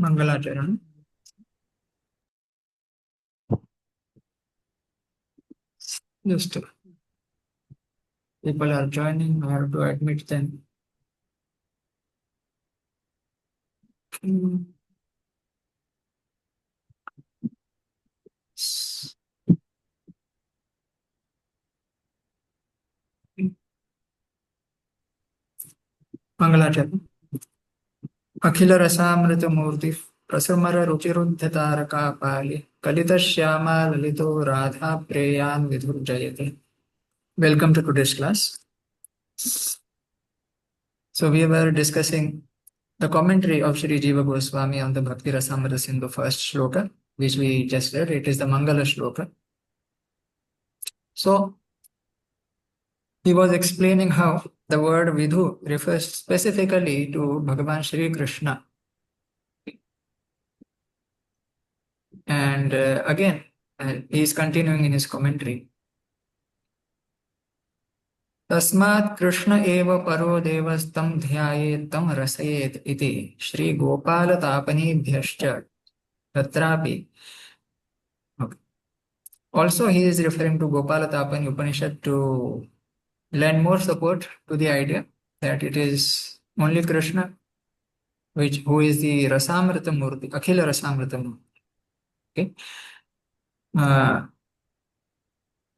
Mangalacharana. Just people are joining. I have to admit them. Mm. Mangalacharana. Akhil Rasamrita Murthy प्रसमर रुचिरुद्धतारका Pali कलित Shyama ललितो Radha प्रेयान विधुर्जयते. Welcome to today's class. So we were discussing the commentary of Sri Jiva Goswami on the Bhakti-rasamrta-sindhu first shloka, which we just read. It is the Mangala shloka. So he was explaining how the word Vidhu refers specifically to Bhagavan Shri Krishna. And again, he is continuing in his commentary. तस्मात् कृष्ण एव परो देवस्तं ध्यायेत् तं रसयेत् इति श्रीगोपालतापनीभ्यश्च तत्रापि. Okay. Also, he is referring to Gopalatapani Upanishad to lend more support to the idea that it is only Krishna who is the Rasamrita Murti, Akhila Rasamrita Murti. Okay.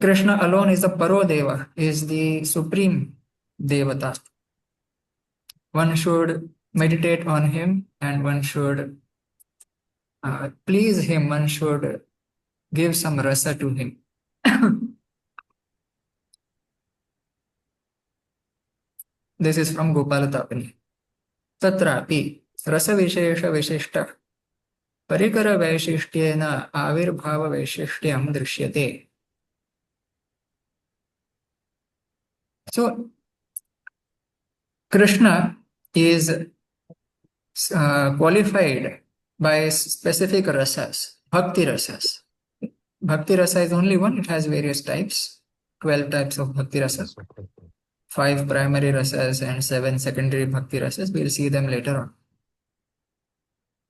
Krishna alone is the Paro Deva, is the supreme Devata. One should meditate on him and one should please him, one should give some rasa to him. This is from Gopalatapani. Tatrapi rasa vishesha vishishta parikara vaishishtyena avirbhava vaishishtyam drishyate. So Krishna is qualified by specific rasas, bhakti rasas. Bhakti rasa is only one, it has various types, 12 types of bhakti rasas, 5 primary rasas and 7 secondary bhakti rasas. We'll see them later on.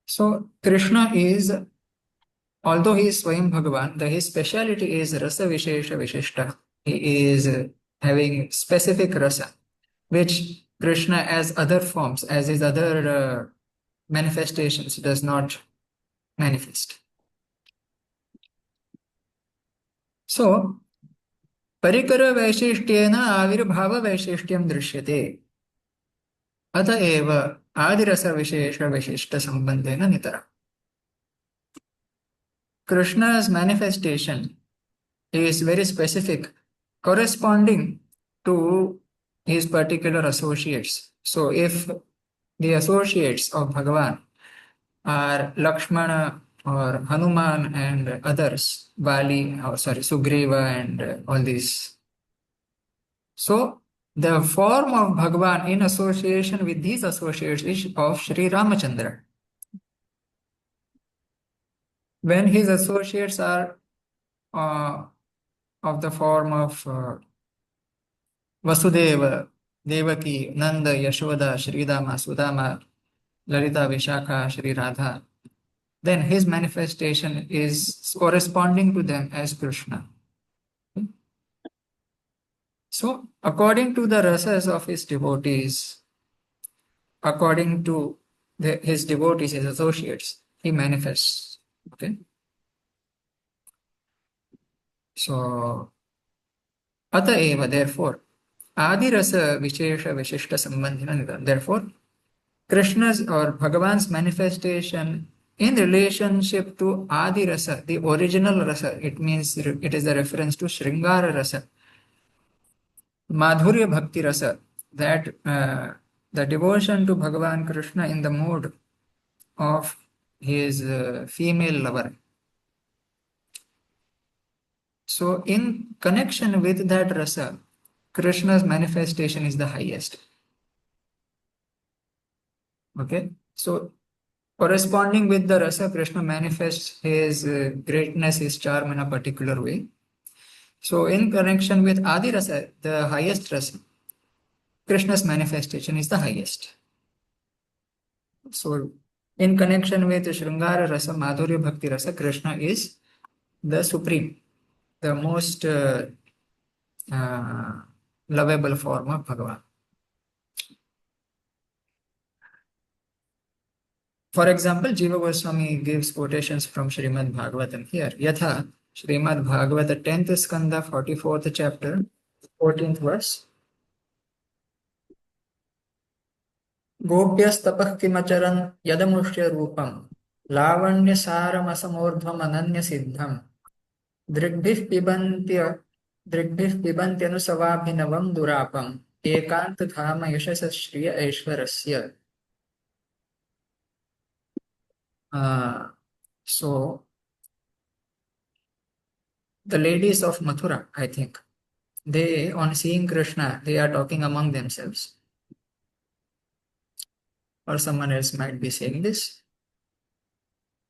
So Krishna is, although he is Swayam Bhagavan, his speciality is rasa vishesha vishishta. He is having specific rasa, which Krishna as other forms, as his other manifestations, does not manifest. So, parikara vaishishtyena avirbhava vaishishtyam drishyate. अतएव आदिरस विशेष विशिष्ट संबंधेन नितरा. Krishna's manifestation is very specific, corresponding to his particular associates. So if the associates of Bhagavan are Lakshmana or Hanuman and others, Bali, or sorry, Sugriva and all these. So the form of Bhagavan in association with these associates is of Sri Ramachandra. When his associates are of the form of Vasudeva, Devaki, Nanda, Yashoda, Sridama, Sudama, Lalita, Vishakha, Sri Radha, then his manifestation is corresponding to them as Krishna. So, according to the rasas of his devotees, according to his devotees, his associates, he manifests. Okay. So, Ataeva, therefore, Adi Rasa Vishesha Vishishta Sambandhina. Therefore, Krishna's or Bhagavan's manifestation in relationship to Adi Rasa, the original Rasa, it means it is a reference to Sringara Rasa, Madhurya Bhakti Rasa, that the devotion to Bhagavan Krishna in the mode of his female lover. So, in connection with that rasa, Krishna's manifestation is the highest. Okay, so corresponding with the rasa, Krishna manifests his greatness, his charm in a particular way. So, in connection with Adi Rasa, the highest rasa, Krishna's manifestation is the highest. So, in connection with Shrungara Rasa, Madhurya Bhakti Rasa, Krishna is the supreme, the most uh, lovable form of Bhagavan. For example, Jiva Goswami gives quotations from Srimad Bhagavatam here. Yatha, Srimad Bhagavata 10th Skanda, 44th chapter, 14th verse. Gopyastapah kimacharan yadamushya rupam lavanya saramasa ananya siddham दृग्भिः पिबन्त्य दृग्भिः पिबन्त्यनुसवाभिनवं दुरापम् एकान्तधाम यशसश्रिय ऐश्वरस्य. So the ladies of Mathura, I think, they, on seeing Krishna, they are talking among themselves. Or someone else might be saying this.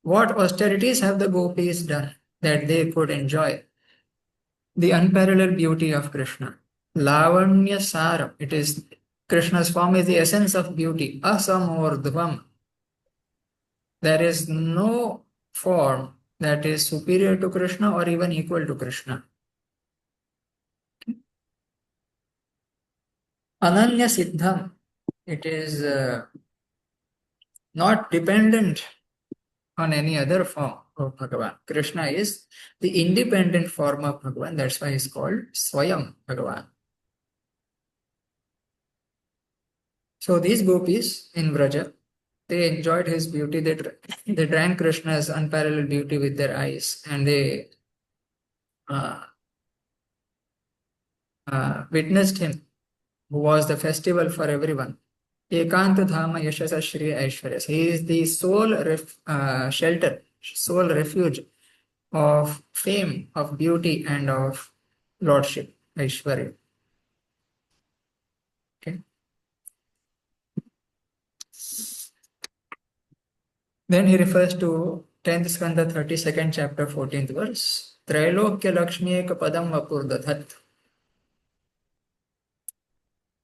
What austerities have the gopis done that they could enjoy the unparalleled beauty of Krishna? Lavanya Saram, it is Krishna's form is the essence of beauty. Asamordhvam. There is no form that is superior to Krishna or even equal to Krishna. Ananya Siddham, it is not dependent on any other form of Bhagavan. Krishna is the independent form of Bhagavan. That's why he's called Swayam Bhagavan. So these gopis in Vraja, they enjoyed his beauty. They drank Krishna's unparalleled beauty with their eyes, and they witnessed him, who was the festival for everyone. Ekanta Dhama Yashasa Shri Aishwaryas. He is the sole shelter, sole refuge of fame, of beauty, and of lordship, Aishwarya. Okay. Then he refers to 10th Skanda, 32nd chapter, 14th verse. Trailokya Lakshmi Eka Padam Vapurdadhat.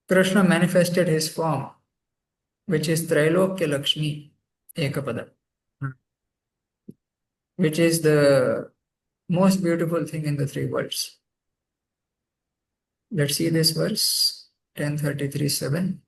Krishna manifested his form, which is Trailokya Lakshmi Ekapadam, which is the most beautiful thing in the three worlds. Let's see this verse, 10:33:7.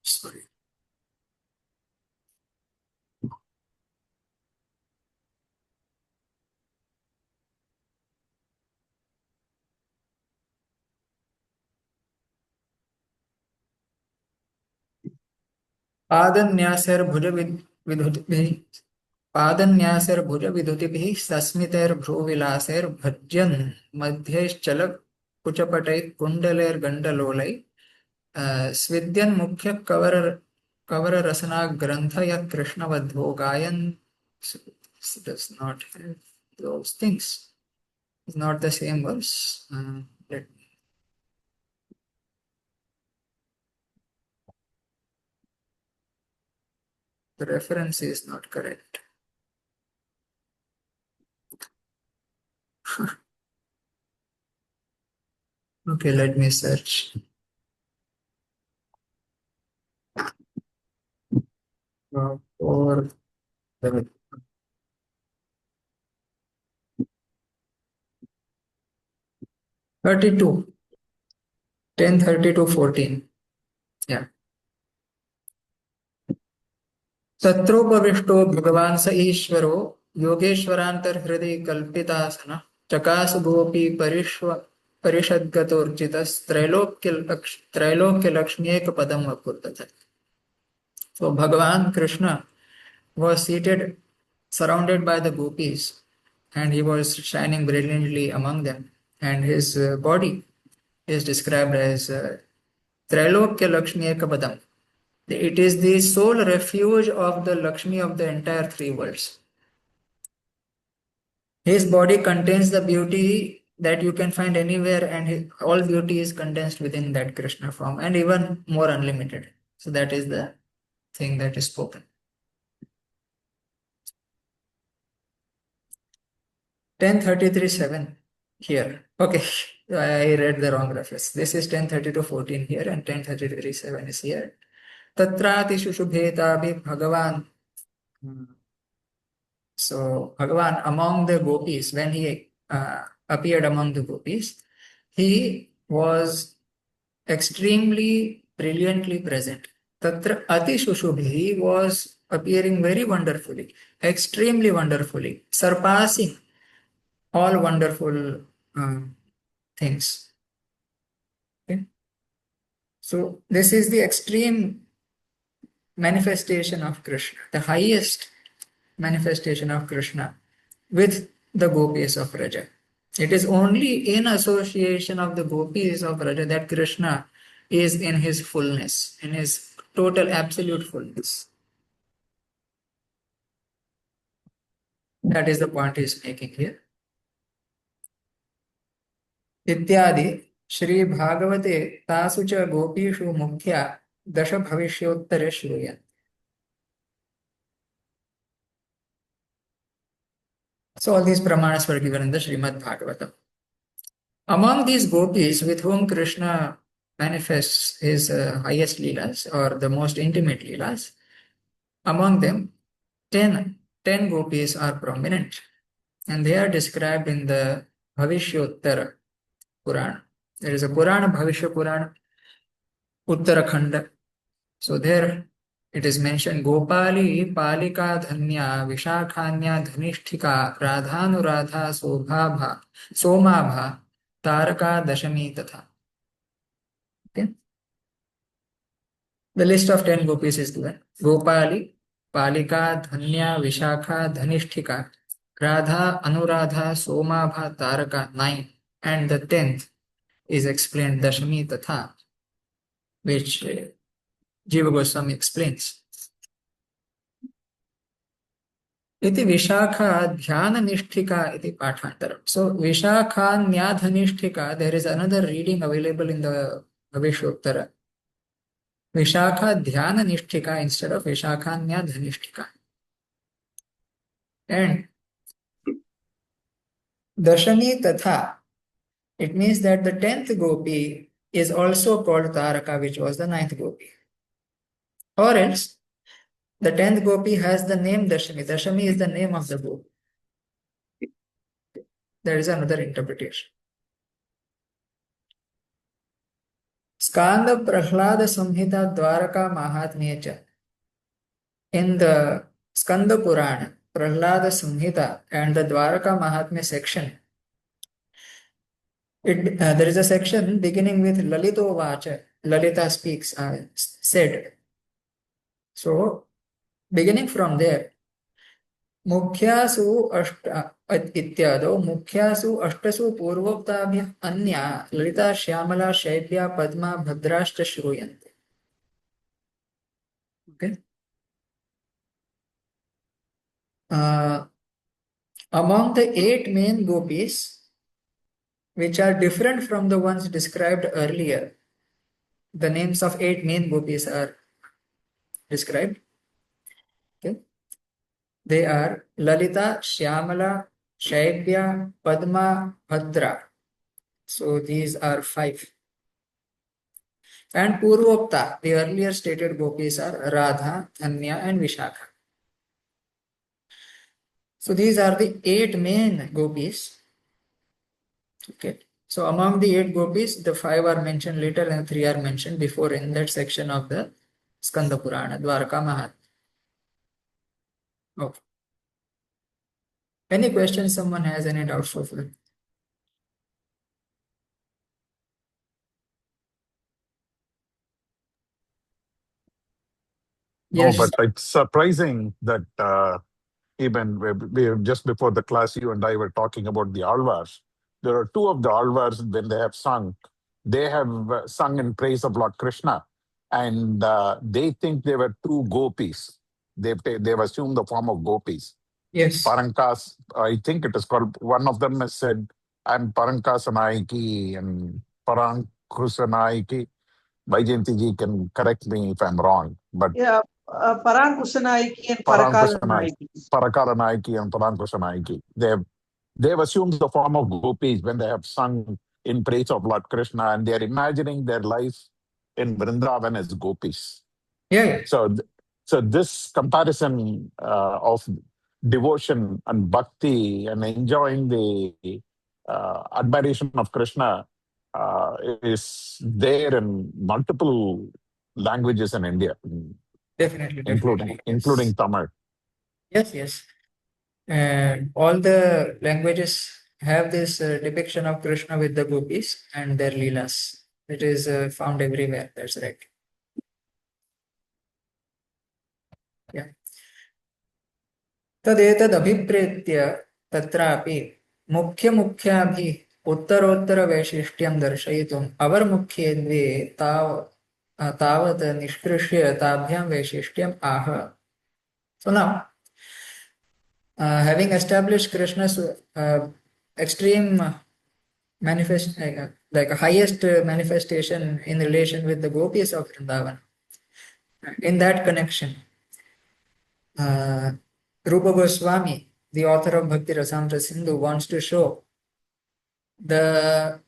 Sorry. पादन्यासैर्भुजविधुतिभिः पादन्यासैर्भुजविधुतिभिः सस्मितैर्भ्रूविलासैर्भज्यन् मध्यैश्चलकुचपटैः कुण्डलैर्गण्डलोलैः स्विद्यन् मुख्यकवररसनाग्रन्थ यः कृष्णवद्धो गायन् does not have those things. It's not the same verse. The reference is not correct. Okay, let me search. Or 32, 10:32:14. Yeah. तत्रोपविष्टो भगवान् स ईश्वरो योगेश्वरान्तर्हृदि कल्पितासन चकास गोपी परिषद्गतोर्जितस्त्रैलोक्यलक्ष्म्येकपदम् वपुर्दत. So Bhagavan Krishna was seated, surrounded by the gopis, and he was shining brilliantly among them. And his body is described as Trailokya Lakshmi Ekapadam. It is the sole refuge of the Lakshmi of the entire three worlds. His body contains the beauty that you can find anywhere, and all beauty is condensed within that Krishna form, and even more unlimited. So that is the thing that is spoken. 10:33:7 here. Okay, I read the wrong reference. This is 10:32:14 here, and 10:33:7 is here. Tatrati Shushubhetabi Bhagavan. So Bhagavan among the gopis, when he appeared among the gopis, he was extremely brilliantly present. Tatra Ati Shushubhi was appearing very wonderfully, extremely wonderfully, surpassing all wonderful things. Okay? So this is the extreme manifestation of Krishna, the highest manifestation of Krishna with the gopis of Raja. It is only in association of the gopis of Raja that Krishna is in his fullness, in his total absolute fullness. That is the point he is making here. Ityadi Shri Bhagavate Tasu cha Gopishu Mukhya Dasha Bhavishyotare Shruyan. So all these pramanas were given in the Srimad Bhagavatam. Among these gopis with whom Krishna manifests his highest leelas or the most intimate leelas, among them 10 gopis are prominent, and they are described in the Bhavishyotara Purana. There is a Purana, Bhavishya Purana, Uttarakhanda. So there it is mentioned Gopali, Palika, Dhanya, Vishakhanya, Dhanishthika, Radhanurada, Sobhabha, Somabha, Taraka, Dashami, Tatha. Okay. The list of 10 gopis is given. Gopali, Palika, Dhanya, Vishakha, Dhanishthika, Radha, Anuradha, Somabha, Taraka, 9. And the 10th is explained Dashami Tatha, which Jiva Goswami explains. Iti Vishakha Dhyana Nishthika iti Pathantaram. So Vishakha Nyadhanishthika, there is another reading available in the Bhavishottara. Vishakha Dhyana Nishthika instead of Vishakha Nyadhanishthika. And Dashami Tatha, it means that the 10th gopi is also called Taraka, which was the 9th gopi. Or else, the 10th gopi has the name Dashami. Dashami is the name of the gopi. There is another interpretation. Skanda Prahlada Samhita Dwaraka Mahatmyecha. In the Skanda Purana, Prahlada Samhita and the Dwaraka Mahatmya section, there is a section beginning with Lalito Vacha. Lalita speaks, said. So, beginning from there, Mukhyasu Ityado Mukhyasu Ashtasu Purvoktabhya Anya Lalita Shyamala Shaibhya Padma Bhadrashta Shruyante. Okay. Among the 8 main gopis, which are different from the ones described earlier, the names of 8 main gopis are described. Okay. They are Lalita, Shyamala, Shaibhya, Padma, Bhadra. So these are 5. And Purvokta, the earlier stated gopis are Radha, Dhanya and Vishakha. So these are the 8 main gopis. Okay. So among the 8 gopis, the 5 are mentioned later and 3 are mentioned before in that section of the Skanda Purana, Dwaraka Mahat. Okay. Any questions someone has, any doubts so far? No, Yes. but it's surprising that even just before the class, you and I were talking about the Alvars. There are 2 of the Alvars when they have sung in praise of Lord Krishna. and they think they were two gopis. They've assumed the form of gopis. Yes, Parankas, I think it is called, one of them has said, I'm Parankasanaiki and Parankusanaiki. Vaijayanti ji can correct me if I'm wrong, but Yeah, Parankusanaiki and Parankusanaiki, Parakalananaiki. Parakaranaiki and Parankusanaiki. They've assumed the form of gopis when they have sung in praise of Lord Krishna, and they're imagining their life in Vrindavan as gopis. yeah. So this comparison of devotion and bhakti and enjoying the admiration of Krishna is there in multiple languages in India, Definitely, including definitely. Yes, Tamil. yes, yes. And all the languages have this depiction of Krishna with the gopis and their leelas. It is found everywhere. That's right. Yeah. तदेतदभिप्रेत्य तत्रापि मुख्यमुख्याभिः उत्तरोत्तरवैशिष्ट्यं दर्शयितुम् अवर्मुख्ये द्वे तावत् निष्कृष्य ताभ्यां वैशिष्ट्यम् आह. So now, having established Krishna's extreme like a highest manifestation in relation with the gopis of Vrindavan, in that connection, Rupa Goswami, the author of Bhakti-rasamrta-sindhu, wants to show the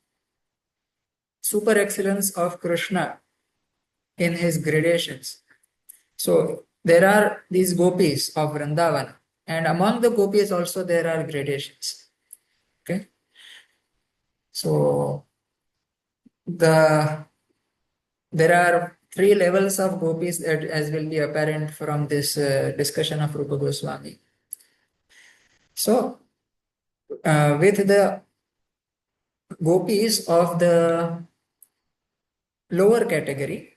super excellence of Krishna in his gradations. So there are these gopis of Vrindavan, and among the gopis also there are gradations. Okay, so there are three levels of gopis that, as will be apparent from this discussion of Rupa Goswami. So with the gopis of the lower category,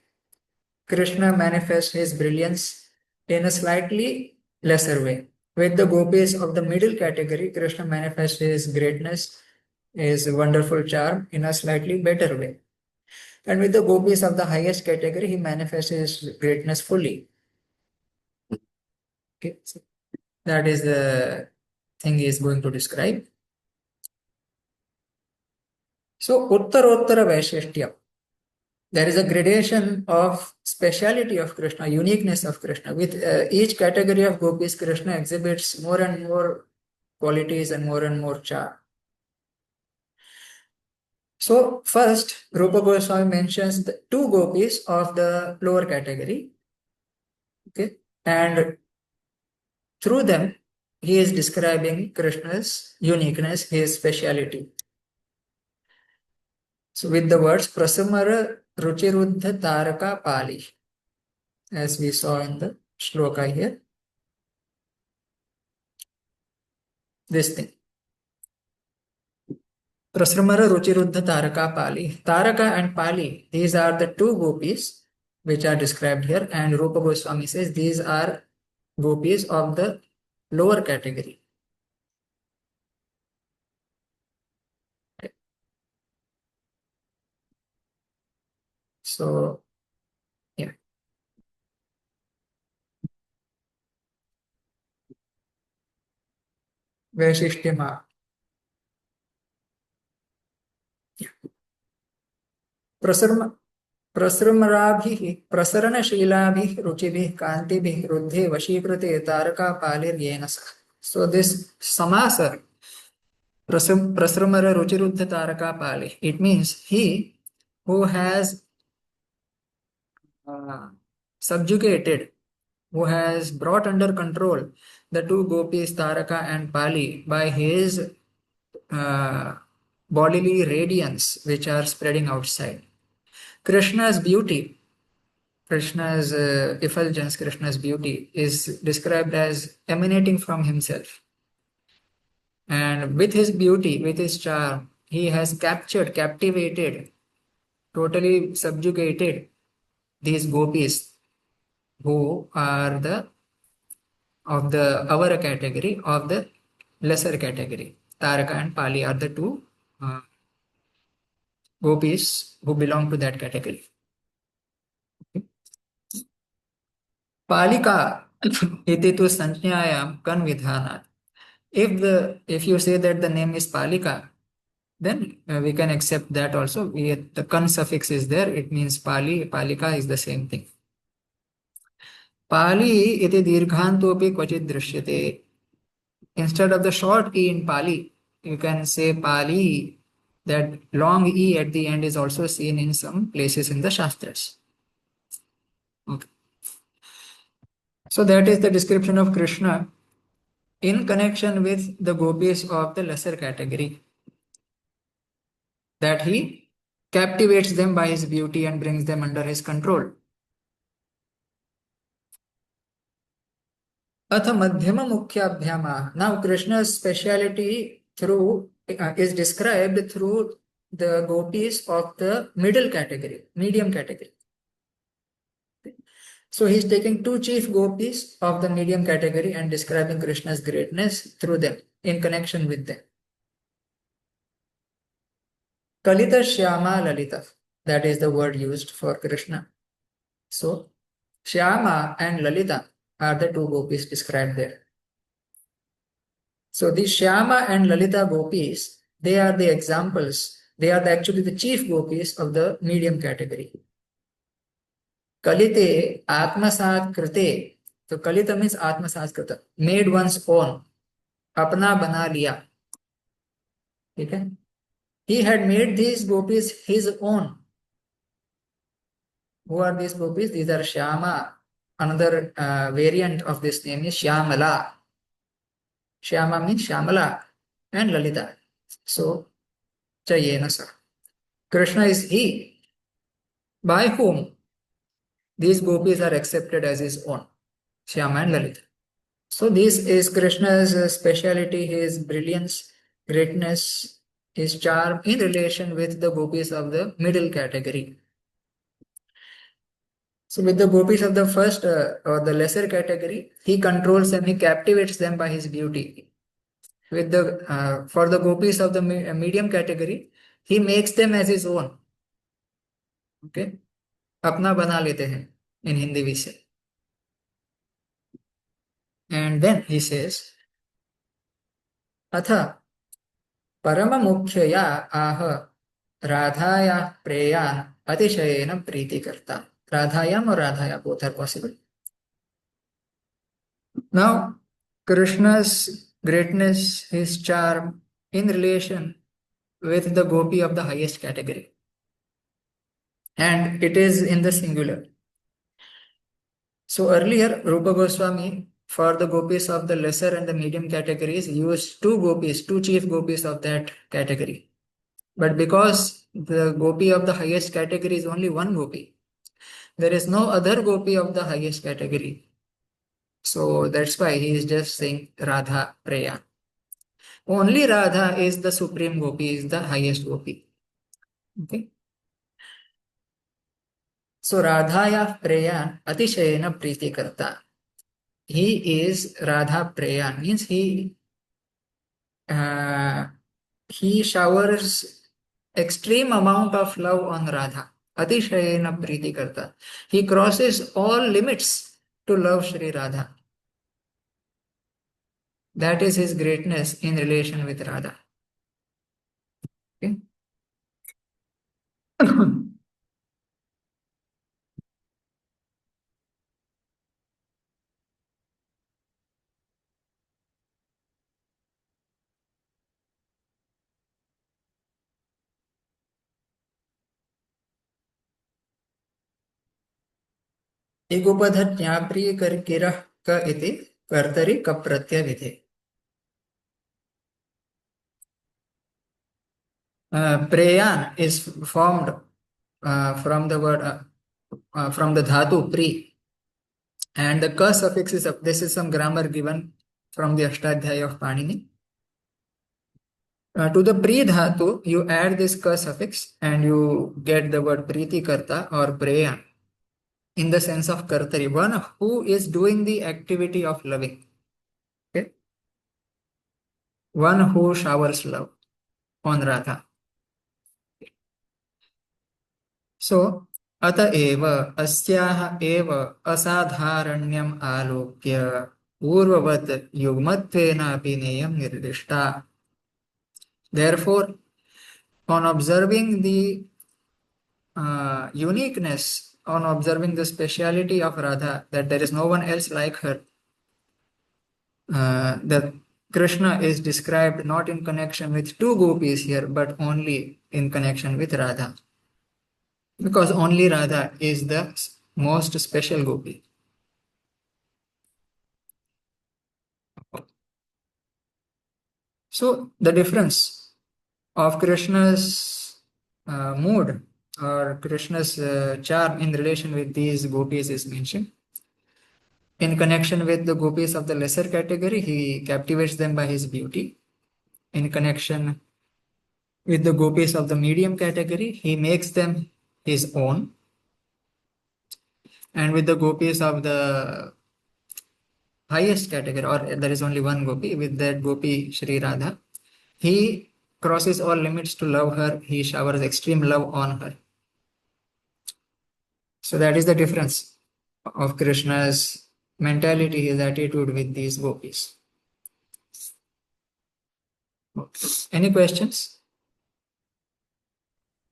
Krishna manifests his brilliance in a slightly lesser way. With the gopis of the middle category, Krishna manifests his greatness, his wonderful charm in a slightly better way. And with the gopis of the highest category, he manifests his greatness fully. Okay, so that is the thing he is going to describe. So, Uttarottara Vaisheshtya. There is a gradation of speciality of Krishna, uniqueness of Krishna. With each category of gopis, Krishna exhibits more and more qualities and more charm. So first, Rupa Goswami mentions the two gopis of the lower category. Okay, and through them, he is describing Krishna's uniqueness, his speciality. So with the words Prasamara Ruchiruddha Taraka Pali, as we saw in the shloka here. This thing. Prasramara Ruchiruddha Taraka Pali. Taraka and Pali, these are the two gopis which are described here, and Rupa Goswami says these are gopis of the lower category. Okay. So, yeah. Vaishishtyama. प्रसृमराभिः प्रसरणशीलाभिः रुचिभिः कान्तिभिः रुद्धे वशीकृते तारका पालिर्येन सह. So this samasa, prasramara ruchiruddha taraka pali, it means he who has subjugated, who has brought under control the two gopis Taraka and Pali by his bodily radiance which are spreading outside. Krishna's beauty, Krishna's effulgence, Krishna's beauty is described as emanating from himself. And with his beauty, with his charm, he has captivated, totally subjugated these gopis who are the of the our category, of the lesser category. Taraka and Pali are the two gopis who belong to that category. Okay. Palika iti tu sanjñayam kan vidhanat. If you say that the name is Palika, then we can accept that also. The kan suffix is there. It means Pali. Palika is the same thing. Pali iti dirghantopi kvachit drishyate. Instead of the short e in Pali, you can say Pali. That long e at the end is also seen in some places in the Shastras. Okay. So that is the description of Krishna in connection with the gopis of the lesser category. That he captivates them by his beauty and brings them under his control. Atha madhyama mukhyabhyama. Now Krishna's speciality is described through the gopis of the middle category, medium category. So he's taking two chief gopis of the medium category and describing Krishna's greatness through them, in connection with them. Kalita Shyama Lalita, that is the word used for Krishna. So Shyama and Lalita are the two gopis described there. So these Shyama and Lalita gopis, they are the examples. They are actually the chief gopis of the medium category. Kalite Atmasat Krite. So Kalita means Atmasat Krita, made one's own. Apna bana liya. Okay? He had made these gopis his own. Who are these gopis? These are Shyama. Another variant of this name is Shyamala. Shyama means Shyamala and Lalita. So, Chayena sir. Krishna is he by whom these gopis are accepted as his own. Shyama and Lalita. So, this is Krishna's speciality, his brilliance, greatness, his charm in relation with the gopis of the middle category. So with the gopis of the first or the lesser category, he controls them, he captivates them by his beauty. With the for the gopis of the medium category, he makes them as his own. Okay, अपना बना लेते हैं in Hindi we say. And then he says, अथ परम मुख्यया आह राधाया प्रेयान अतिशयेन प्रीति करता. Radhayam or Radhaya, both are possible. Now, Krishna's greatness, his charm in relation with the gopi of the highest category. And it is in the singular. So earlier, Rupa Goswami, for the gopis of the lesser and the medium categories, used two gopis, two chief gopis of that category. But because the gopi of the highest category is only one gopi, there is no other gopi of the highest category. So that's why he is just saying Radha Preya. Only Radha is the supreme gopi, is the highest gopi. Okay. So Radhaya Preya Atishayena Priti Karta. He is Radha Preya, means he showers extreme amount of love on Radha. Atishayena Priti Karta. He crosses all limits to love Shri Radha. That is his greatness in relation with Radha. Okay. इगुपध ज्ञाप्रिय कर किरह क इति कर्तरि कप्रत्यय विधे. Preyan is formed from the word from the dhatu pri, and the ka suffix is up. This is some grammar given from the Ashtadhyaya of Panini. To the pri dhatu, you add this ka suffix and you get the word priti karta or preyan in the sense of kartari, one who is doing the activity of loving. Okay, one who showers love on Radha. So अत एव अस्याः एव असाधारण्यम् आलोक्य पूर्ववत् युग्मत्वेनापि नेयं निर्दिष्टा. Therefore, on observing the uniqueness, on observing the speciality of Radha, that there is no one else like her, that Krishna is described not in connection with two gopis here, but only in connection with Radha. Because only Radha is the most special gopi. So the difference of Krishna's mood or Krishna's charm in relation with these gopis is mentioned. In connection with the gopis of the lesser category, he captivates them by his beauty. In connection with the gopis of the medium category, he makes them his own. And with the gopis of the highest category, or there is only one gopi, with that gopi Sri Radha, he crosses all limits to love her. He showers extreme love on her. So that is the difference of Krishna's mentality, his attitude with these gopis. Any questions?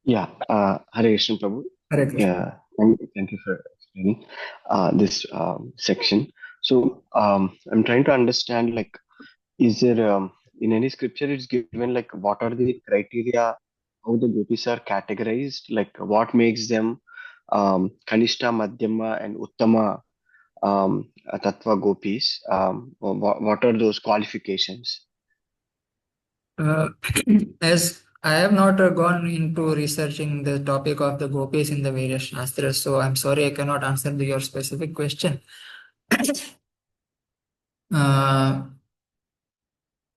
Yeah, Hare Krishna Prabhu. Hare Krishna. Yeah, thank you for explaining this section. So I'm trying to understand, like, is there in any scripture it's given like what are the criteria how the gopis are categorized, like what makes them Kanishta, Madhyama, and Uttama Tattva gopis? What are those qualifications? As I have not gone into researching the topic of the gopis in the various shastras, so I'm sorry I cannot answer your specific question.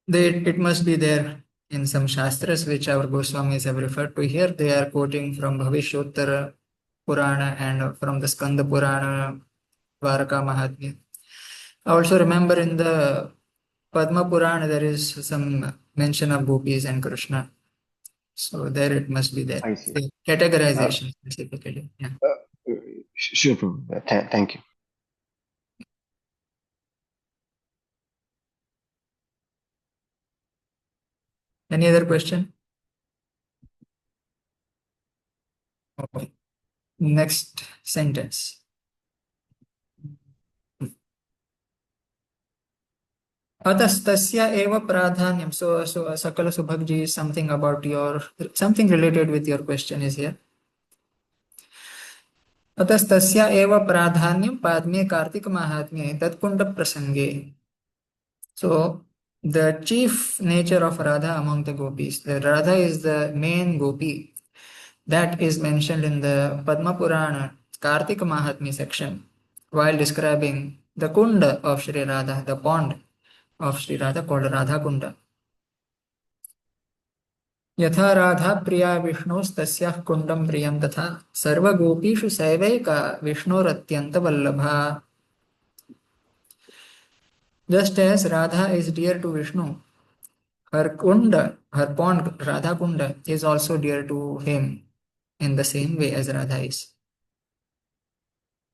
It must be there in some shastras which our Goswamis have referred to here. They are quoting from Bhavishottara Purana and from the Skanda Purana, Dwaraka Mahatmya. I also remember in the Padma Purana there is some mention of gopis and Krishna. So there it must be there. I see. So categorization specifically. Yeah. Sure, Prabhu. Thank you. Any other question? Okay. Next sentence. Atastasya eva pradhanyam. So Sakala Subhagji is something about something related with your question is here. Atastasya eva pradhanyam padme kartika mahatmye tatkunda prasange. So the chief nature of Radha among the gopis, the Radha is the main gopi that is mentioned in the Padma Purana Kartika Mahatmya section while describing the kunda of Sri Radha, the pond of Sri Radha called Radha Kunda. यथा राधा प्रिया विष्णोस्तस्याः कुण्डं प्रियं तथा सर्वगोपीषु सैवैका विष्णोरत्यन्तवल्लभा. Just as Radha is dear to Vishnu, her kunda, her pond Radha Kunda is also dear to him in the same way as Radha is.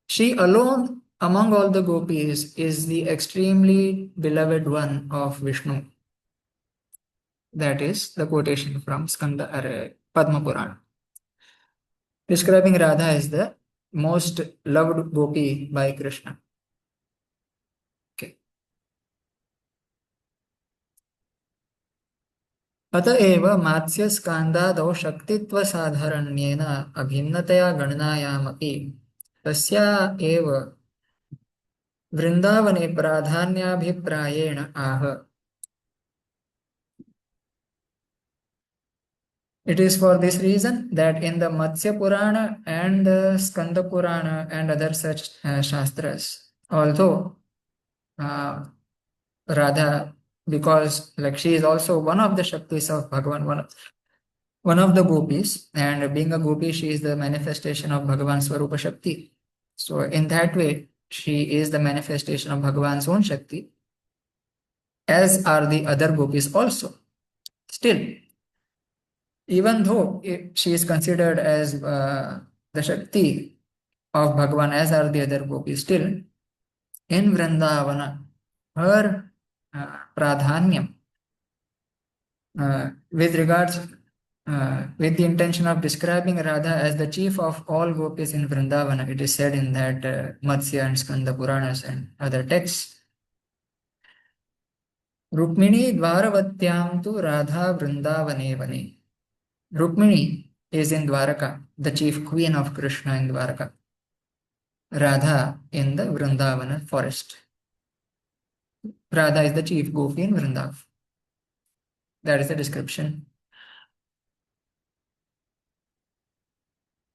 She alone among all the gopis is the extremely beloved one of Vishnu. That is the quotation from Padma Purana, describing Radha as the most loved gopi by Krishna. Okay. अतएव मात्स्यस्कान्दादौ शक्तित्वसाधारण्येन अभिन्नतया गणनायामपि तस्या एव वृन्दावने प्राधान्याभिप्रायेण आह. It is for this reason that in the Matsya Purana and the Skanda Purana and other such shastras, although Radha, because like she is also one of the Shaktis of Bhagavan, one of the gopis, and being a gopi, she is the manifestation of Bhagavan Swarupa Shakti. So in that way, she is the manifestation of Bhagavan's own Shakti, as are the other gopis also. Still, even though she is considered as the Shakti of Bhagavan as are the other gopis. Still, in Vrindavana, her pradhanyam with regards with the intention of describing Radha as the chief of all gopis in Vrindavana, it is said in that Matsya and Skanda Puranas and other texts. Rukmini Dvaravatyaam tu Radha Vrindavane Vane. Rukmini is in Dwaraka, the chief queen of Krishna in Dwaraka. Radha in the Vrindavana forest. Radha is the chief gopi in Vrindavan. That is the description.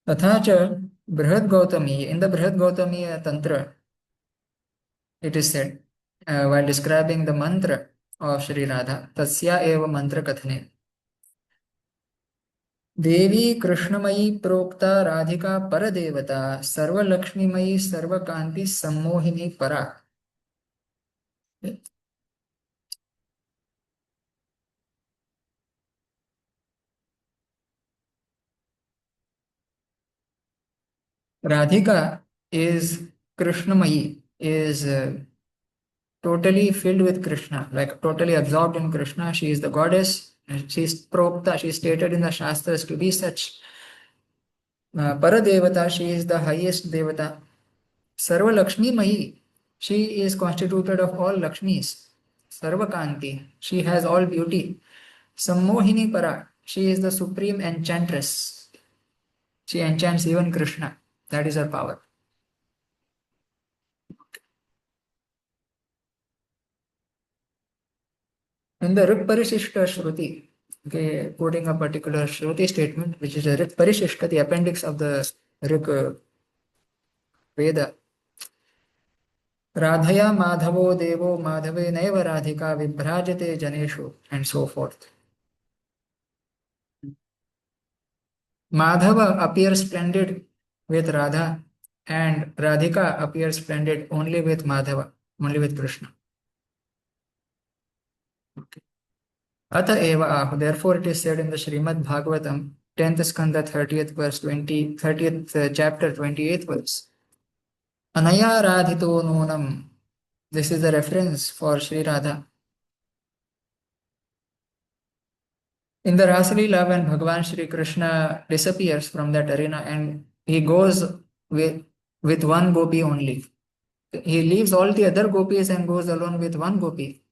तथा च Brihad Gautami, in the Brihad Gautami Tantra, it is said, while describing the mantra of Sri Radha, Tasya eva mantra kathane. Devi Krishnamayi Prokta Radhika Paradevata Sarva Lakshmimayi Sarva Kanti Sammohini Para. Radhika is Krishnamayi, is totally filled with Krishna, like totally absorbed in Krishna. She is the goddess. She is Prokta. She is stated in the Shastras to be such. Paradevata, she is the highest Devata. Sarva Lakshmi Mahi, she is constituted of all Lakshmis. Sarva Kanti, she has all beauty. Sammohini Para, she is the supreme enchantress. She enchants even Krishna. That is her power. In the Rik Parishishta Shruti, okay, quoting a particular Shruti statement, which is a Rik Parishishta, the appendix of the Rik Veda. Radhaya Madhavo Devo Madhave Naiva Radhika Vibhrajate Janeshu, and so forth. Madhava appears splendid with Radha, and Radhika appears splendid only with Madhava, only with Krishna. Okay. Ata eva ahu. Therefore, it is said in the Srimad Bhagavatam, 10th skanda, 30th verse, 30th chapter, 28th verse. Anaya radhito nunam. This is the reference for Sri Radha. In the Rasalila, when Bhagavan Shri Krishna disappears from that arena and he goes with one gopi only. He leaves all the other gopis and goes alone with one gopi.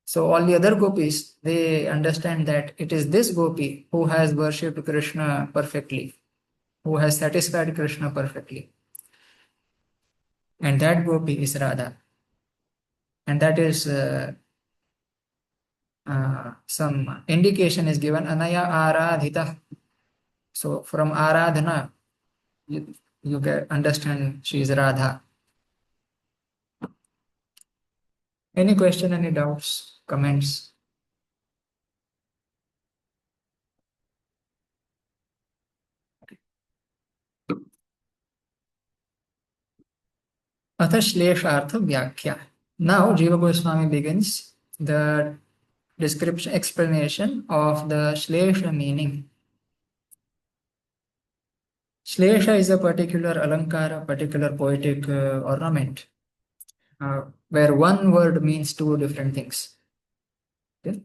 So all the other gopis, they understand that it is this gopi who has worshipped Krishna perfectly, who has satisfied Krishna perfectly. And that gopi is Radha. And that is some indication is given, Anaya Aradhita. So from Aradhana, you can understand she is Radha. Any question, any doubts, comments? Atha Shleshartha Vyakhya. Now Jiva Goswami begins the description, explanation of the Shlesha meaning. Shlesha is a particular alankara, particular poetic ornament, where one word means two different things. Okay?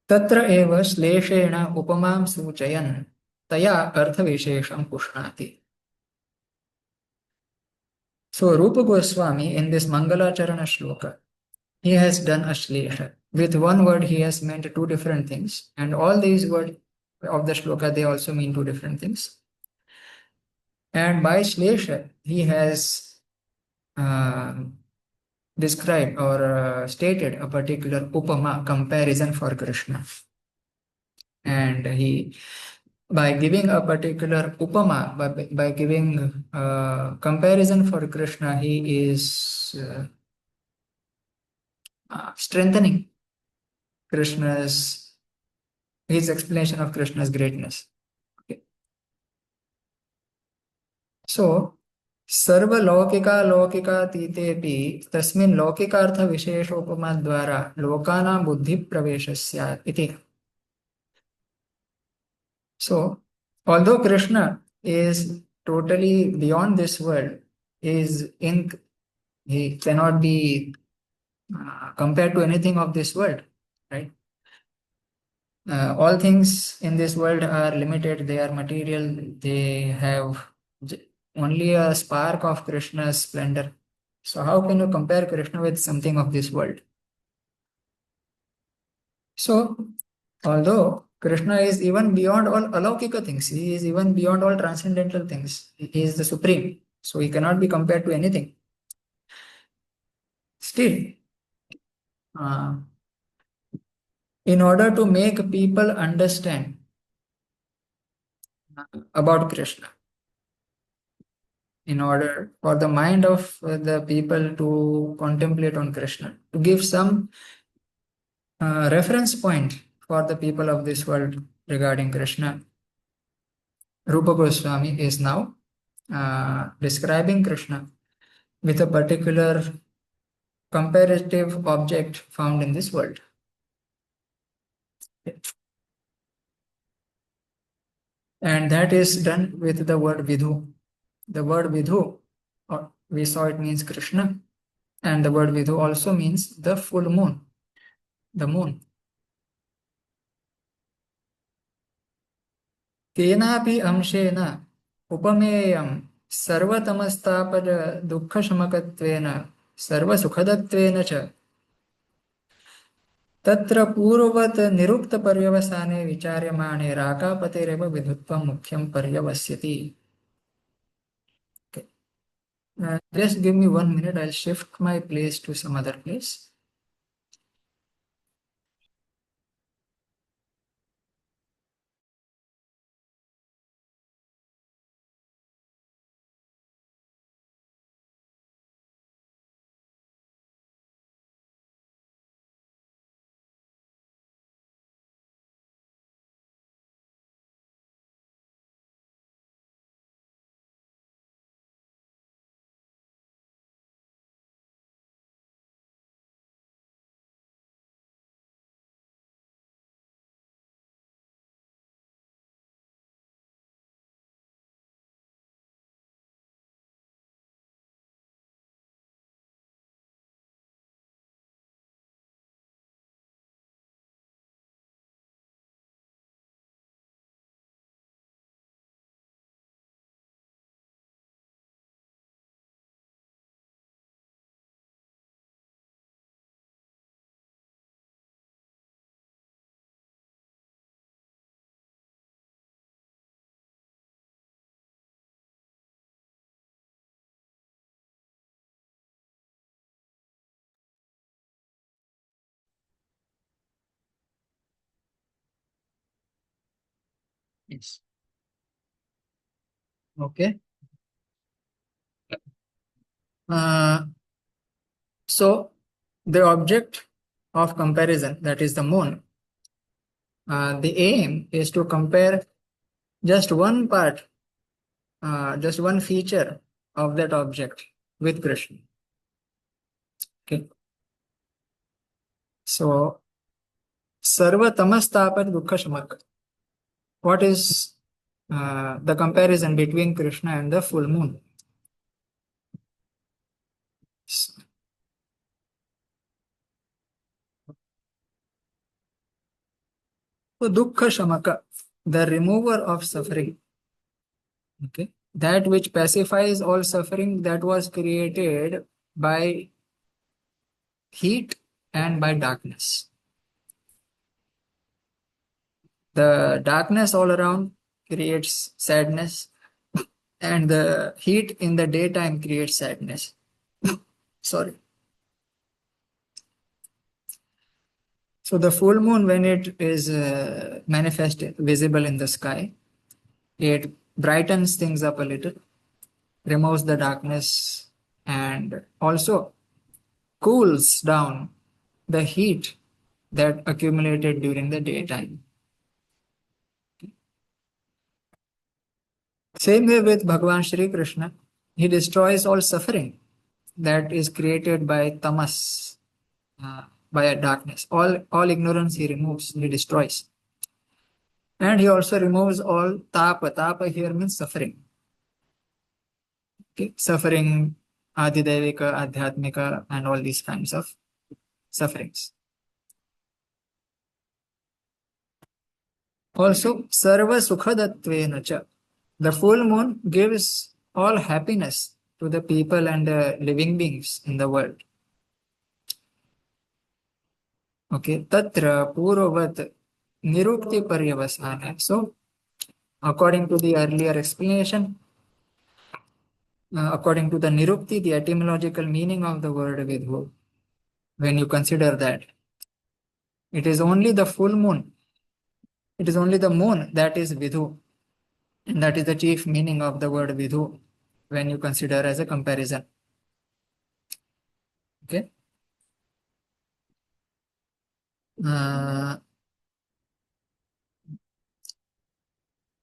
Tatra eva Shleshena upamam suchayan taya artha vishesham pushnati. So Rupa Goswami in this Mangalacharana shloka, he has done a Shlesha. With one word he has meant two different things, and all these words of the shloka, they also mean two different things. And by Shlesha, he has described or stated a particular upama, comparison for Krishna. And he, by giving a particular upama, by giving comparison for Krishna, he is strengthening his explanation of Krishna's greatness. Okay. So, सर्व लौकिकातीतेऽपि तस्मिन् लौकिकार्थ विशेषोपमा द्वारा लोकानां बुद्धि प्रवेशः स्यात् इति. So although Krishna is totally beyond this world, he cannot be compared to anything of this world, right? All things in this world are limited, they are material, they have only a spark of Krishna's splendor. So how can you compare Krishna with something of this world? So, although Krishna is even beyond all alaukika things, he is even beyond all transcendental things, he is the supreme, so he cannot be compared to anything. Still, uh, in order to make people understand about Krishna, in order for the mind of the people to contemplate on Krishna, to give some reference point for the people of this world regarding Krishna, Rupa Goswami is now describing Krishna with a particular comparative object found in this world. And that is done with the word Vidhu. The word Vidhu, we saw it means Krishna, and the word Vidhu also means the full moon, the moon. Kenapi amshena upameyam sarvatamasthapad dukkha-shamakattvena sarva-sukhadattvena cha तत्र पूर्ववत् निरुक्त पर्यवसाने विचार्यमाणे राकापतेरेव विधुत्वं मुख्यं पर्यवस्यति. Okay. Just give me 1 minute, I'll shift my place to some other place. Yes. Okay. So the object of comparison, that is the moon, the aim is to compare just one part, just one feature of that object with Krishna. Okay. So, sarva tamastapad dukkha shamak. What is the comparison between Krishna and the full moon? So, dukkha shamaka, the remover of suffering. Okay. That which pacifies all suffering that was created by heat and by darkness. The darkness all around creates sadness, and the heat in the daytime creates sadness. Sorry. So the full moon, when it is manifest, visible in the sky, it brightens things up a little, removes the darkness, and also cools down the heat that accumulated during the daytime. Same way with Bhagavan Shri Krishna, he destroys all suffering that is created by tamas, by a darkness. All ignorance he removes, he destroys. And he also removes all tapa. Tapa here means suffering. Okay? Suffering, adidevika, adhyatmika, and all these kinds of sufferings. Also, sarva sukhadatvena cha. The full moon gives all happiness to the people and the living beings in the world. Okay, tatra purvat nirukti paryavasana. So, according to the earlier explanation, according to the nirukti, the etymological meaning of the word vidhu, when you consider that, it is only the full moon, it is only the moon that is vidhu, and that is the chief meaning of the word vidhu when you consider as a comparison. Okay.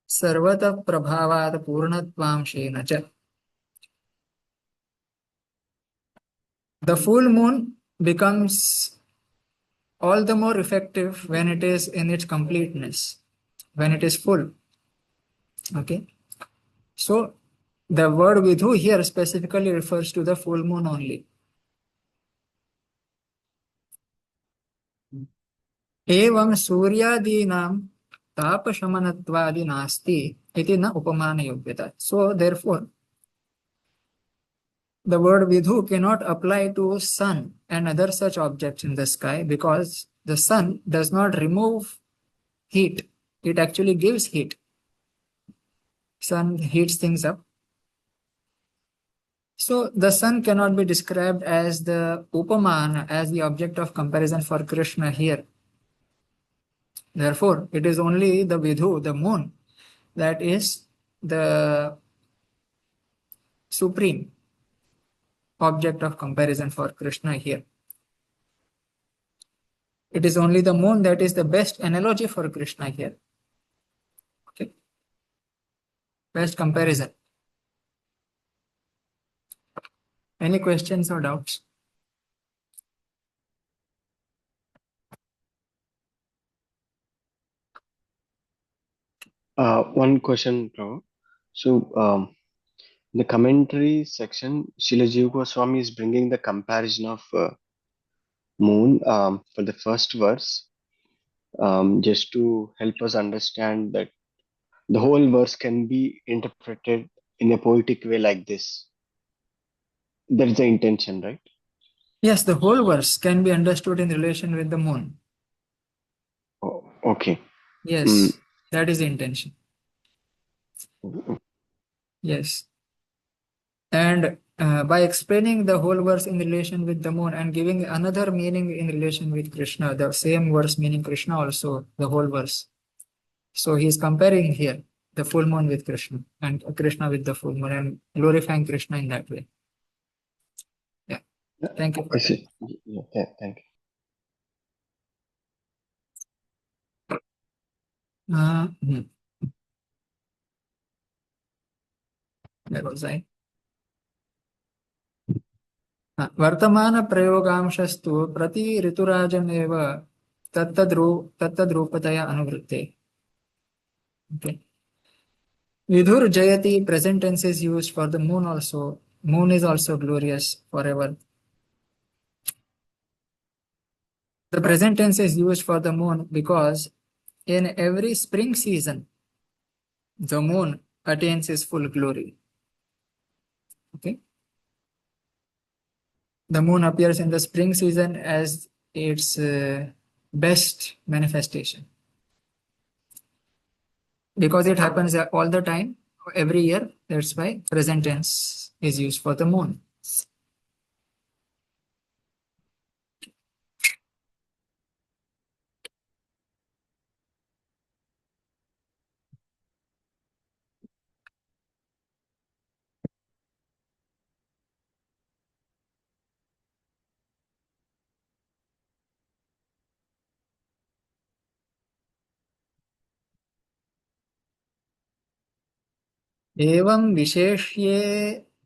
सर्वतः प्रभावात् पूर्णत्वांशेन च. The full moon becomes all the more effective when it is in its completeness, when it is full. Okay. So the word vidhu here specifically refers to the full moon only. एवं सूर्यादीनां तापशमनत्वादि नास्ति इति न उपमानयोग्यता. So therefore, the word vidhu cannot apply to sun and other such objects in the sky because the sun does not remove heat. It actually gives heat. Sun heats things up. So the sun cannot be described as the upaman, as the object of comparison for Krishna here. Therefore, it is only the vidhu, the moon, that is the supreme object of comparison for Krishna here. It is only the moon that is the best analogy for Krishna here. Okay. Best comparison. Any questions or doubts? One question, Prabhu. So, in the commentary section, Srila Jiva Goswami is bringing the comparison of moon for the first verse, just to help us understand that the whole verse can be interpreted in a poetic way like this. That is the intention, right? Yes, the whole verse can be understood in relation with the moon. Oh, okay. Yes, that is the intention. Yes. And by explaining the whole verse in relation with the moon and giving another meaning in relation with Krishna, the same verse meaning Krishna also, the whole verse. So he is comparing here the full moon with Krishna and Krishna with the full moon and glorifying Krishna in that way. Yeah. Thank you for I see. Yeah, thank you. Where was I? वर्तमानप्रयोगांशस्तु प्रति ऋतुराजमेव तत्तद्रूपतया अनुवृत्ते. Okay. Vidhur Jayati, present tense is used for the moon also. Moon is also glorious forever. The present tense is used for the moon because in every spring season, the moon attains its full glory. Okay. The moon appears in the spring season as its best manifestation. Because it happens all the time, every year, that's why present tense is used for the moon. एवं विशेष्ये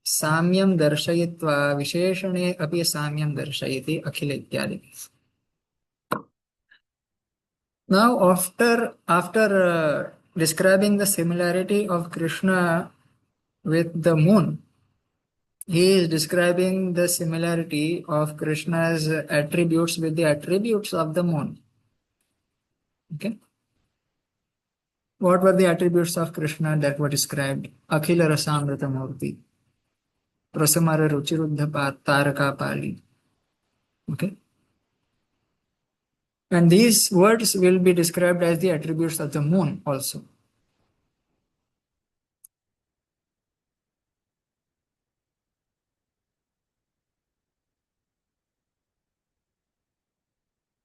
साम्यं दर्शयित्वा विशेषणे अपि साम्यं दर्शयति अखिल इत्यादि. Now, after describing the similarity of Krishna with the moon, he is describing the similarity of Krishna's attributes with the attributes of the moon. Okay. What were the attributes of Krishna that were described? Bhakti-rasamrta-sindhu, Prasamara Ruchiruddha Taraka Pali. Okay. And these words will be described as the attributes of the moon also.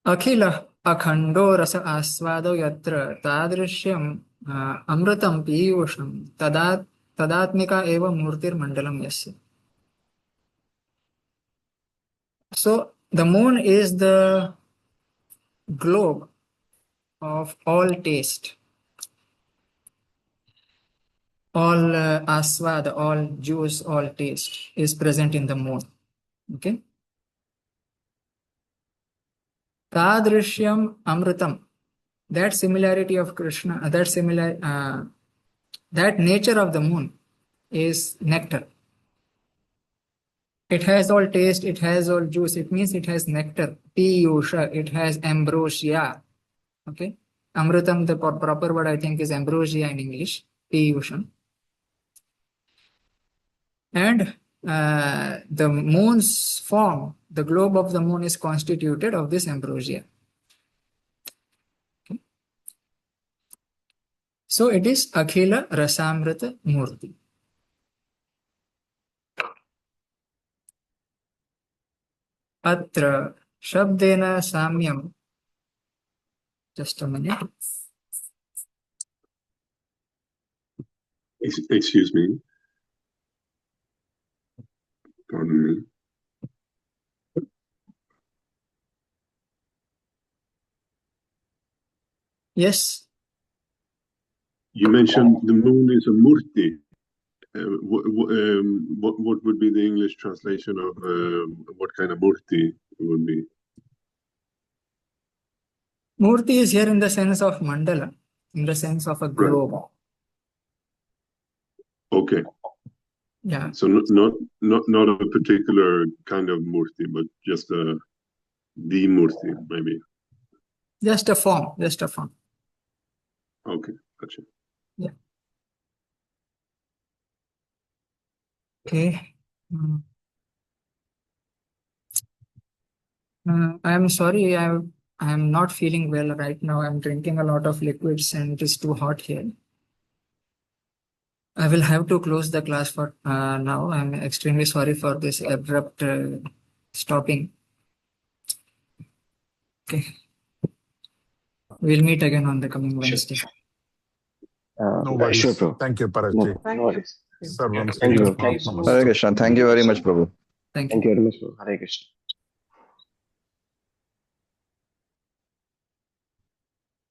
Akhila akhando rasa asvado yatra tadrishyam amritam piyusham tadatmika eva murtir mandalam yasya. So the moon is the globe of all taste, all aswad, all juice, all taste is present in the moon. Okay. Tadrishyam amritam. That similarity of Krishna, that nature of the moon is nectar. It has all taste, it has all juice. It means it has nectar. Piyusha, it has ambrosia. Okay. Amritam, the proper word I think is ambrosia in English. Piyusham. And the moon's form, the globe of the moon is constituted of this ambrosia. Okay. So it is Akhila Rasamrita Murti. Atra Shabdena Samyam. Just a minute. Excuse me. Pardon me. Yes. You mentioned the moon is a murti. What would be the English translation of what kind of murti would be? Murti is here in the sense of mandala, in the sense of a globe. Right. Okay. Yeah. So not a particular kind of murti, but just the murti, maybe. Just a form. Okay, gotcha. Yeah. Okay. I'm sorry, I'm not feeling well right now. I'm drinking a lot of liquids and it is too hot here. I will have to close the class for now. I'm extremely sorry for this abrupt stopping. Okay. We'll meet again on the coming Wednesday. No worries. Sure, bro. Thank you, No, Parajji. Thank no you. worries. Sarvam Thank you. Sri Thank you so much. Krishna. Hare Krishna. Thank you very much, Prabhu. Thank Thank you. you very much, bro. Hare Krishna.